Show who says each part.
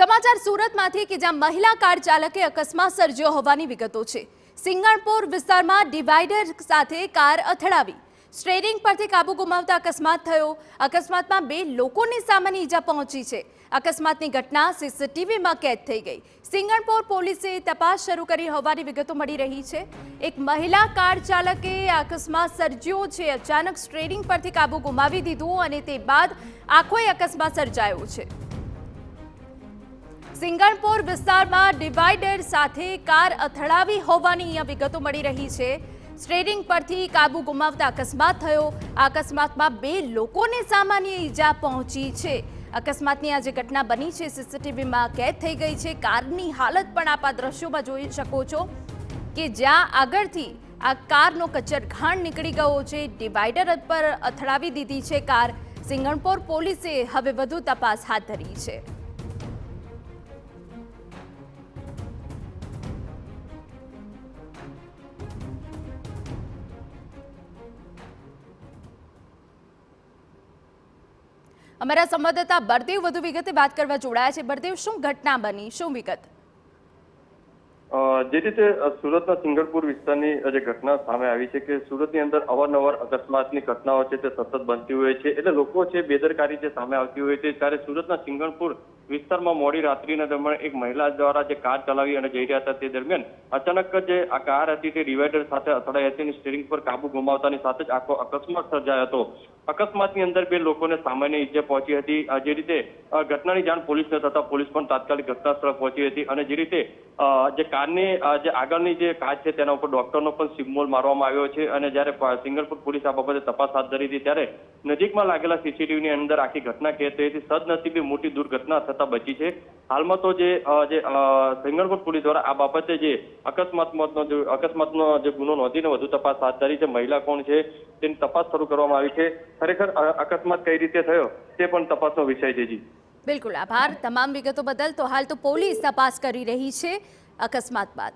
Speaker 1: સમાચાર સુરતમાંથી કે જ્યાં મહિલા કાર ચાલકે અકસ્માત સર્જ્યો હોવાની વિગતો છે। સિંગણપોર વિસ્તારમાં ડિવાઈડર સાથે કાર અથડાવી સ્ટીયરિંગ પરથી કાબુ ગુમાવતા અકસ્માત થયો। અકસ્માતમાં 2 લોકોને સામાન્ય ઈજા પહોંચી છે। અકસ્માતની ઘટના સીસીટીવીમાં કેદ થઈ ગઈ। સિંગણપોર પોલીસે તપાસ શરૂ કરી હોવાની વિગતો મળી રહી છે। એક મહિલા કાર ચાલકે અકસ્માત સર્જ્યો છે। અચાનક સ્ટીયરિંગ પરથી કાબુ ગુમાવી દીધું અને તે બાદ આખો અકસ્માત સર્જાયો છે। સિંગણપોર વિસ્તારમાં ડિવાઈડર સાથે કાર અથડાવી હોવાની વિગતો મળી રહી છે। સ્ટીયરિંગ પરથી કાબુ ગુમાવતા અકસ્માત થયો। આ અકસ્માતમાં 2 લોકોને સામાન્ય ઈજા પહોંચી છે। અકસ્માતની આ જે ઘટના બની છે સીસીટીવીમાં કેદ થઈ ગઈ છે। કારની હાલત પણ આપ આ દ્રશ્યોમાં જોઈ શકો છો કે જ્યાં આગળથી આ કારનો કચરઘાણ નીકળી ગયો છે। ડિવાઈડર પર અથડાવી દીધી છે કાર। સિંગણપોર પોલીસે હવે વધુ તપાસ હાથ ધરી છે। અમારા સંવાદદાતા બળદેવ વધુ વિગતે વાત કરવા જોડાયા છે। બળદેવ, શું ઘટના બની, શું વિગત?
Speaker 2: જે રીતે સુરતના સિંગણપુર વિસ્તારની જે ઘટના સામે આવી છે કે સુરતની અંદર અવારનવાર અકસ્માતની ઘટનાઓ છે તે સતત બનતી હોય છે, એટલે લોકો છે બેદરકારી જે સામે આવતી હોય છે। ત્યારે સુરતના સિંગણપુર વિસ્તારમાં મોડી રાત્રિના દરમિયાન એક મહિલા દ્વારા જે કાર ચલાવી અને જઈ રહ્યા હતા તે દરમિયાન અચાનક જે આ કાર હતી તે ડિવાઈડર સાથે અથડાઈ હતી અને સ્ટીયરિંગ પર કાબુ ગુમાવતાની સાથે જ આખો અકસ્માત સર્જાયો હતો। અકસ્માતની અંદર 2 લોકોને સામાન્ય ઈજા પહોંચી હતી। જે રીતે ઘટનાની જાણ પોલીસને થતા પોલીસ પણ તાત્કાલિક ઘટના સ્થળે પહોંચી હતી અને જે રીતે જે કારની જે આગળની જે કાચ છે તેના ઉપર ડોક્ટરનો પણ સિમ્બોલ મારવામાં આવ્યો છે અને જ્યારે સિંગણપુર પોલીસ આ બાબતે તપાસ હાથ ધરી હતી ત્યારે નજીકમાં લાગેલા સીસીટીવીની અંદર આખી ઘટના કેદ થઈ હતી। સદનસીબે મોટી દુર્ઘટના થતા બચી છે। હાલમાં તો જે સિંગણપુર પોલીસ દ્વારા આ બાબતે જે અકસ્માતનો જે ગુનો નોંધીને વધુ તપાસ હાથ ધરી છે। મહિલા કોણ છે તેની તપાસ શરૂ કરવામાં આવી છે। ખરેખર અકસ્માત કઈ રીતે થયો તે પણ તપાસનો વિષય છે। જી
Speaker 1: બિલકુલ, આભાર તમામ વિગતો બદલ। તો હાલ તો પોલીસ તપાસ કરી રહી છે અકસ્માત બાદ।